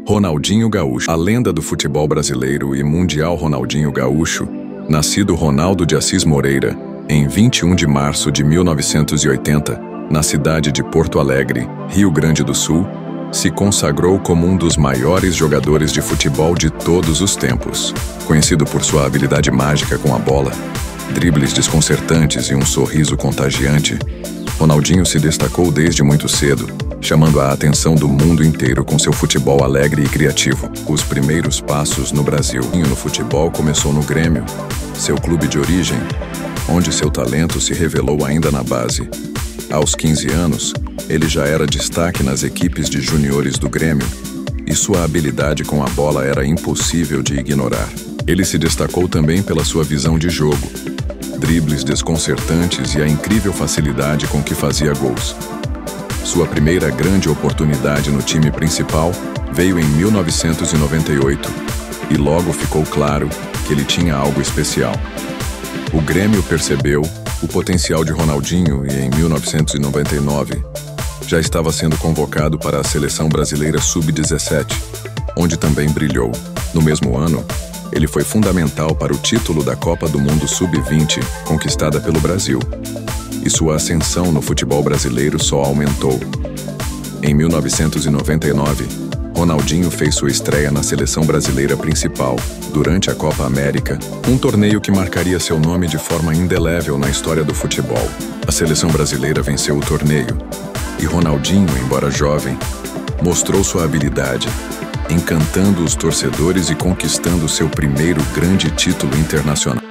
Ronaldinho Gaúcho. A lenda do futebol brasileiro e mundial Ronaldinho Gaúcho, nascido Ronaldo de Assis Moreira, em 21 de março de 1980, na cidade de Porto Alegre, Rio Grande do Sul, se consagrou como um dos maiores jogadores de futebol de todos os tempos. Conhecido por sua habilidade mágica com a bola, dribles desconcertantes e um sorriso contagiante, Ronaldinho se destacou desde muito cedo, chamando a atenção do mundo inteiro com seu futebol alegre e criativo. Os primeiros passos no Brasil no futebol começou no Grêmio, seu clube de origem, onde seu talento se revelou ainda na base. Aos 15 anos, ele já era destaque nas equipes de juniores do Grêmio, e sua habilidade com a bola era impossível de ignorar. Ele se destacou também pela sua visão de jogo, dribles desconcertantes e a incrível facilidade com que fazia gols. Sua primeira grande oportunidade no time principal veio em 1998, e logo ficou claro que ele tinha algo especial. O Grêmio percebeu o potencial de Ronaldinho e, em 1999, já estava sendo convocado para a Seleção Brasileira Sub-17, onde também brilhou. No mesmo ano, ele foi fundamental para o título da Copa do Mundo Sub-20, conquistada pelo Brasil. E sua ascensão no futebol brasileiro só aumentou. Em 1999, Ronaldinho fez sua estreia na seleção brasileira principal, durante a Copa América, um torneio que marcaria seu nome de forma indelével na história do futebol. A seleção brasileira venceu o torneio, e Ronaldinho, embora jovem, mostrou sua habilidade, encantando os torcedores e conquistando seu primeiro grande título internacional.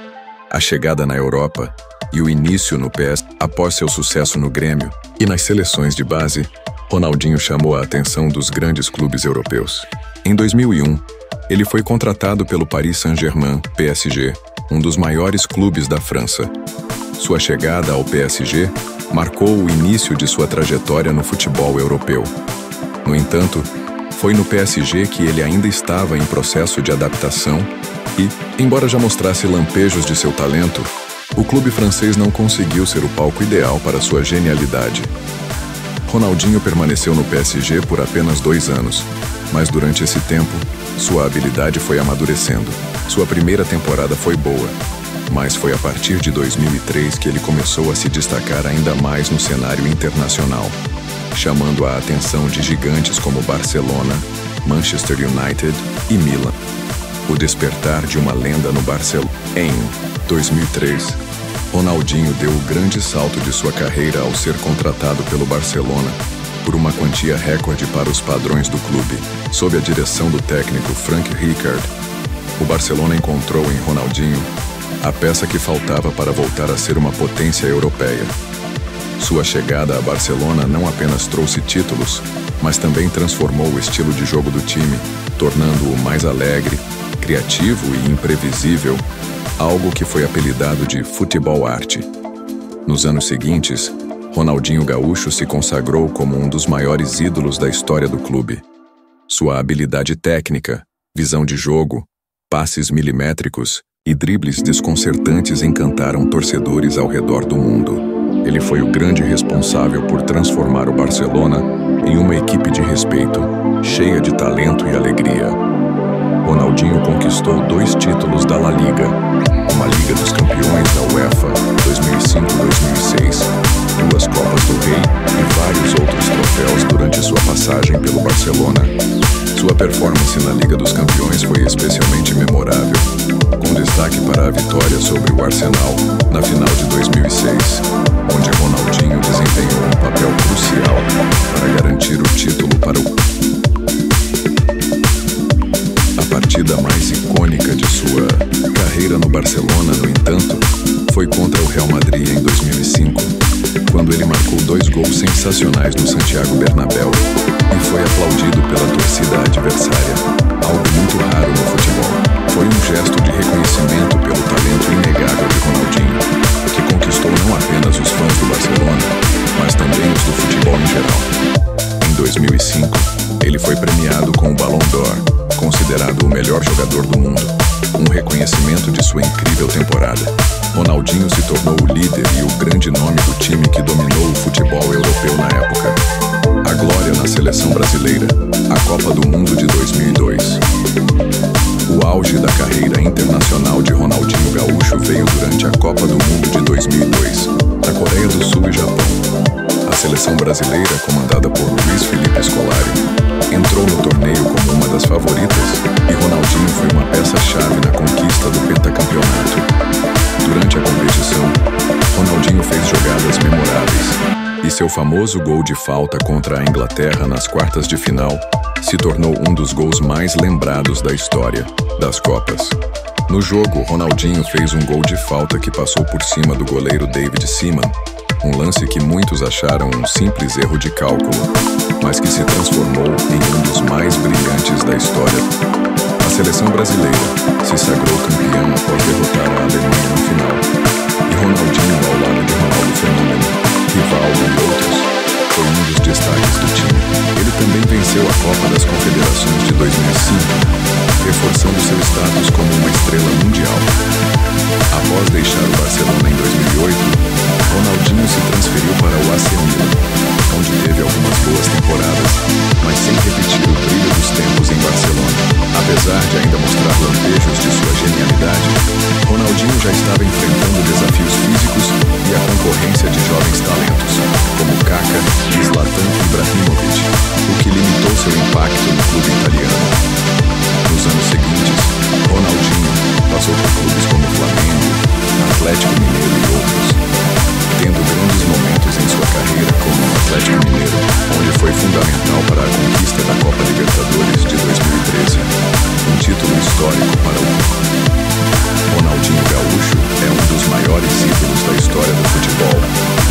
A chegada na Europa e o início no PS após seu sucesso no Grêmio e nas seleções de base, Ronaldinho chamou a atenção dos grandes clubes europeus. Em 2001, ele foi contratado pelo Paris Saint-Germain, PSG, um dos maiores clubes da França. Sua chegada ao PSG marcou o início de sua trajetória no futebol europeu. No entanto, foi no PSG que ele ainda estava em processo de adaptação e, embora já mostrasse lampejos de seu talento, o clube francês não conseguiu ser o palco ideal para sua genialidade. Ronaldinho permaneceu no PSG por apenas 2 anos, mas durante esse tempo, sua habilidade foi amadurecendo. Sua primeira temporada foi boa, mas foi a partir de 2003 que ele começou a se destacar ainda mais no cenário internacional, chamando a atenção de gigantes como Barcelona, Manchester United e Milan. O despertar de uma lenda no Barcelona. Em 2003, Ronaldinho deu o grande salto de sua carreira ao ser contratado pelo Barcelona por uma quantia recorde para os padrões do clube. Sob a direção do técnico Frank Rijkaard, o Barcelona encontrou em Ronaldinho a peça que faltava para voltar a ser uma potência europeia. Sua chegada a Barcelona não apenas trouxe títulos, mas também transformou o estilo de jogo do time, tornando-o mais alegre, criativo e imprevisível, algo que foi apelidado de futebol arte. Nos anos seguintes, Ronaldinho Gaúcho se consagrou como um dos maiores ídolos da história do clube. Sua habilidade técnica, visão de jogo, passes milimétricos e dribles desconcertantes encantaram torcedores ao redor do mundo. Ele foi o grande responsável por transformar o Barcelona em uma equipe de respeito, cheia de talento e alegria. Ronaldinho conquistou 2 títulos da La Liga, uma Liga dos Campeões da UEFA 2005-2006, 2 Copas do Rei e vários outros troféus durante sua passagem pelo Barcelona. Sua performance na Liga dos Campeões foi especialmente memorável, com destaque para a vitória sobre o Arsenal na final de 2006, onde Ronaldinho desempenhou um papel crucial para garantir o título para o A partida mais icônica de sua carreira no Barcelona, no entanto, foi contra o Real Madrid em 2005, quando ele marcou 2 gols sensacionais no Santiago Bernabéu e foi aplaudido pela torcida adversária, algo muito raro no futebol. Foi um gesto de reconhecimento pelo talento inegável de Ronaldinho, que conquistou não apenas os fãs do Barcelona, mas também os do futebol em geral. Em 2005, ele foi premiado com o Ballon d'Or, considerado o melhor jogador do mundo, um reconhecimento de sua incrível temporada. Ronaldinho se tornou o líder e o grande nome do time que dominou o futebol europeu na época. A glória na seleção brasileira, a Copa do Mundo de 2002. O auge da carreira internacional de Ronaldinho Gaúcho veio durante a Copa do Mundo de 2002, na Coreia do Sul e Japão. A seleção brasileira, comandada por Luiz Felipe Scolari, entrou no torneio como uma das favoritas e Ronaldinho foi uma peça-chave na conquista do pentacampeonato. Durante a competição, Ronaldinho fez jogadas memoráveis e seu famoso gol de falta contra a Inglaterra nas quartas de final se tornou um dos gols mais lembrados da história das Copas. No jogo, Ronaldinho fez um gol de falta que passou por cima do goleiro David Seaman, um lance que muitos acharam um simples erro de cálculo, mas que se transformou em um dos mais brilhantes da história. A seleção brasileira se sagrou campeã após derrotar a Alemanha na final, e Ronaldinho, ao lado de Ronaldo Fenômeno, Rivaldo e outros, foi um dos destaques do time. Ele também venceu a Copa das Confederações de 2005, reforçando seu status como uma estrela mundial. Após deixar o Barcelona em 2008, Ronaldinho se transferiu para o AC Milan, onde teve algumas boas temporadas, mas sem repetir o brilho dos tempos em Barcelona. Apesar de ainda mostrar lampejos de sua genialidade, Ronaldinho já estava enfrentando desafios físicos e a concorrência de jovens talentos, como Kaká e Zlatan Ibrahimovic, o que limitou seu impacto no clube italiano. Nos anos seguintes, Ronaldinho passou por clubes como Flamengo, Atlético Mineiro e outros, tendo grandes momentos em sua carreira como no Atlético Mineiro, onde foi fundamental para a conquista da Copa Libertadores de 2013, um título histórico para o clube. Ronaldinho Gaúcho é um dos maiores ídolos da história do futebol,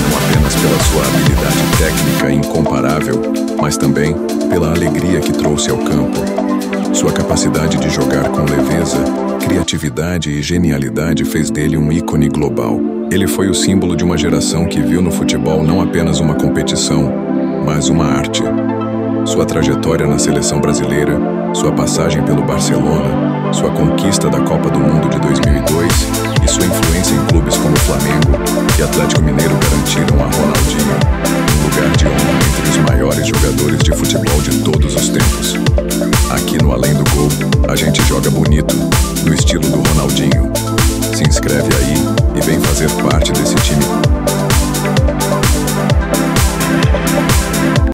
não apenas pela sua habilidade técnica incomparável, mas também pela alegria que trouxe ao campo. Sua capacidade de jogar com leveza, criatividade e genialidade fez dele um ícone global. Ele foi o símbolo de uma geração que viu no futebol não apenas uma competição, mas uma arte. Sua trajetória na seleção brasileira, sua passagem pelo Barcelona, sua conquista da Copa do Mundo de 2002 e sua influência em clubes como Flamengo e Atlético Mineiro garantiram a Ronaldinho um lugar de honra entre os maiores jogadores de futebol de todos os tempos. Aqui no Além do Gol, a gente joga bonito, no estilo do Ronaldinho. Se inscreve aí e vem fazer parte